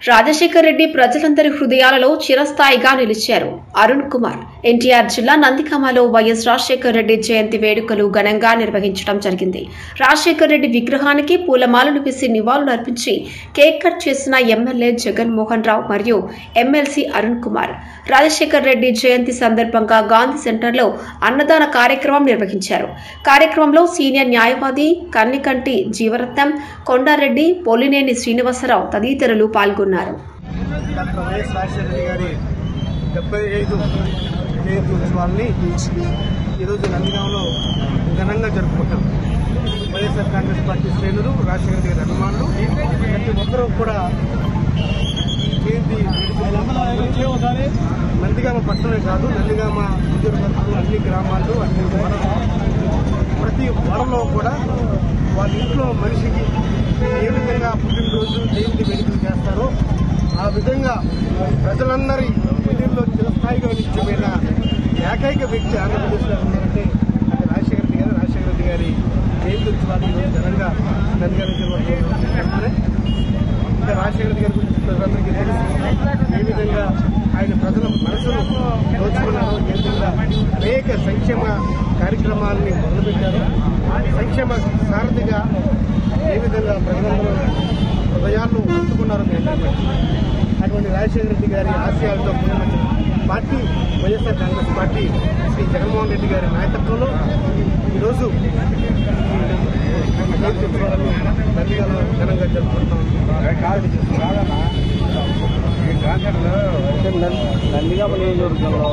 రాజశేఖర్ రెడ్డి ప్రజలందరి హృదయాలలో చిరస్థాయిగా నిలిచారు. అరుణ్ కుమార్ ఎన్టీఆర్ జిల్లా నందిగామలో వైఎస్ రాజశేఖర్ రెడ్డి జయంతి వేడుకలు ఘనంగా నిర్వహించడం జరిగింది. రాజశేఖర్ రెడ్డి విగ్రహానికి పూలమాలలు వేసి నివాళులు అర్పించి కేక్ కట్ చేసిన ఎమ్మెల్యే జగన్మోహన్ రావు మరియు ఎమ్మెల్సీ అరుణ్ కుమార్ రాజశేఖర్ రెడ్డి జయంతి సందర్భంగా గాంధీ సెంటర్లో అన్నదాన కార్యక్రమం నిర్వహించారు. కార్యక్రమంలో సీనియర్ న్యాయవాది కన్నికంటి జీవరత్నం, కొండారెడ్డి, పోలినేని శ్రీనివాసరావు తదితరులు పాల్గొన్నారు. డాక్టర్ వైఎస్ రాజశేఖర రెడ్డి గారి 75 జయంతి ఉత్సవాల్ని ఈరోజు నందిగామలో ఘనంగా జరుపుకుంటాం. వైఎస్ఆర్ కాంగ్రెస్ పార్టీ శ్రేణులు, రాజశేఖర రెడ్డి గారి అభిమానులు ప్రతి ఒక్కరూ కూడా ఈ జయంతి నందిగామ పట్టణమే కాదు, నందిగామ నియోజకవర్గంలో అన్ని గ్రామాల్లో అన్ని ప్రతి వాడలో కూడా వాళ్ళ ఇంట్లో మనిషికి ఏ విధంగా పుట్టినరోజు జయంతి వేడుకలు చేస్తారో ఆ విధంగా ప్రజలందరి హృదయంలో చిరస్థాయిగా నిలిచిపోయిన ఏకైక వ్యక్తి ఆంధ్రప్రదేశ్లో ఉన్నారంటే అది రాజశేఖర రెడ్డి గారు. రాజశేఖర రెడ్డి గారి జయంతి ఉత్సవాలు ఘనంగా నందిగామ జరుగుతున్నాయి. ఇంకా రాజశేఖర రెడ్డి గారి గురించి ప్రజలందరికీ తెలుసు. ఏ విధంగా ఆయన ప్రజల మనసును దోచుకున్నారో, ఏ విధంగా అనేక సంక్షేమ కార్యక్రమాలని మొదలుపెట్టారో, సంక్షేమ సారథిగా ఏ విధంగా ప్రజలందరూ హృదయాలను అందుకున్నారో అటువంటి రాజశేఖర రెడ్డి గారి ఆశయాలతో పునర్మించిన పార్టీ వైఎస్ఆర్ కాంగ్రెస్ పార్టీ శ్రీ జగన్మోహన్ రెడ్డి గారి నాయకత్వంలో ఈరోజు నందిగామలో ఘనంగా జరుపుకుంటున్నాం. నందిగామ నియోజకవర్గంలో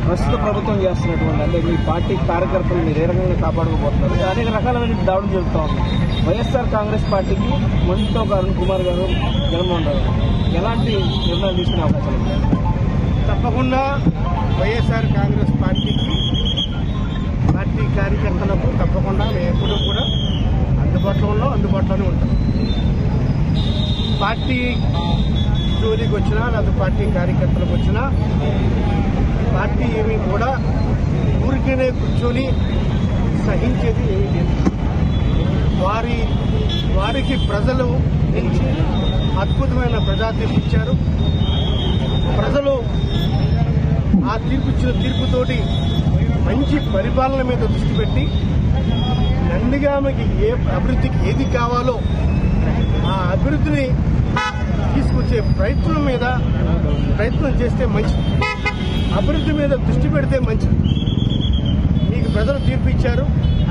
ప్రస్తుత ప్రభుత్వం చేస్తున్నటువంటి అంటే మీ పార్టీ కార్యకర్తలు మీరు ఏ రకంగా కాపాడుకోబోతున్నారు? అనేక రకాలైన దాడులు జరుగుతూ ఉన్నాయి. వైఎస్ఆర్ కాంగ్రెస్ పార్టీకి మొండితో అరుణ్ కుమార్ గారు, జగన్మోహన్ రావు ఎలాంటి నిర్ణయం తీసుకునే అవకాశం ఉంది? తప్పకుండా వైఎస్ఆర్ కాంగ్రెస్ పార్టీకి, పార్టీ కార్యకర్తలకు తప్పకుండా మేము ఎప్పుడూ కూడా అందుబాటులోనే ఉంటాం. పార్టీ జోలికి వచ్చినా లేదా పార్టీ కార్యకర్తలకు వచ్చినా పార్టీ ఏమీ కూడా ఊరికేనే కూర్చొని సహించేది ఏమీ లేదు. వారికి ప్రజలు అద్భుతమైన ప్రజా తీర్పు ఇచ్చారు. ప్రజలు ఆ తీర్పిచ్చిన తీర్పుతోటి మంచి పరిపాలన మీద దృష్టి పెట్టి నందిగామకి ఏ అభివృద్ధికి ఏది కావాలో ఆ అభివృద్ధిని తీసుకొచ్చే ప్రయత్నం చేస్తే మంచిది. అభివృద్ధి మీద దృష్టి పెడితే మంచిది. మీకు ప్రజలు తీర్పు ఇచ్చారు.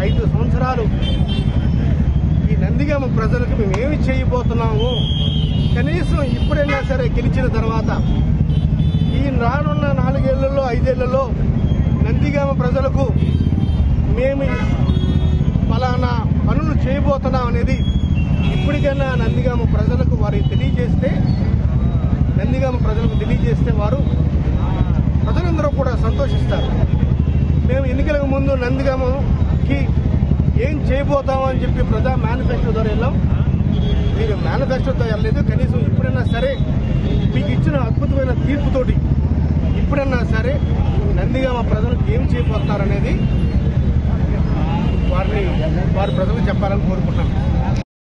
5 సంవత్సరాలు ఈ నందిగామ ప్రజలకు మేము ఏమి చేయబోతున్నాము, కనీసం ఇప్పుడైనా సరే గెలిచిన తర్వాత ఈ రానున్న 4 ఏళ్లలో 5 ఏళ్లలో నందిగామ ప్రజలకు మేము ఫలానా పనులు చేయబోతున్నాం అనేది ఇప్పటికైనా నందిగామ ప్రజలకు తెలియజేస్తే వారు ప్రజలందరూ కూడా సంతోషిస్తారు. మేము ఎన్నికలకు ముందు నందిగామకి ఏం చేయబోతామని చెప్పి ప్రజా మేనిఫెస్టో ద్వారా వెళ్ళాం. మీరు మేనిఫెస్టోతో వెళ్ళలేదు. కనీసం ఇప్పుడైనా సరే మీకు ఇచ్చిన అద్భుతమైన తీర్పుతోటి ఇప్పుడైనా సరే నందిగామ ప్రజలకు ఏం చేయబోతున్నారనేది వారి ప్రజలకు చెప్పాలని కోరుకుంటున్నాం.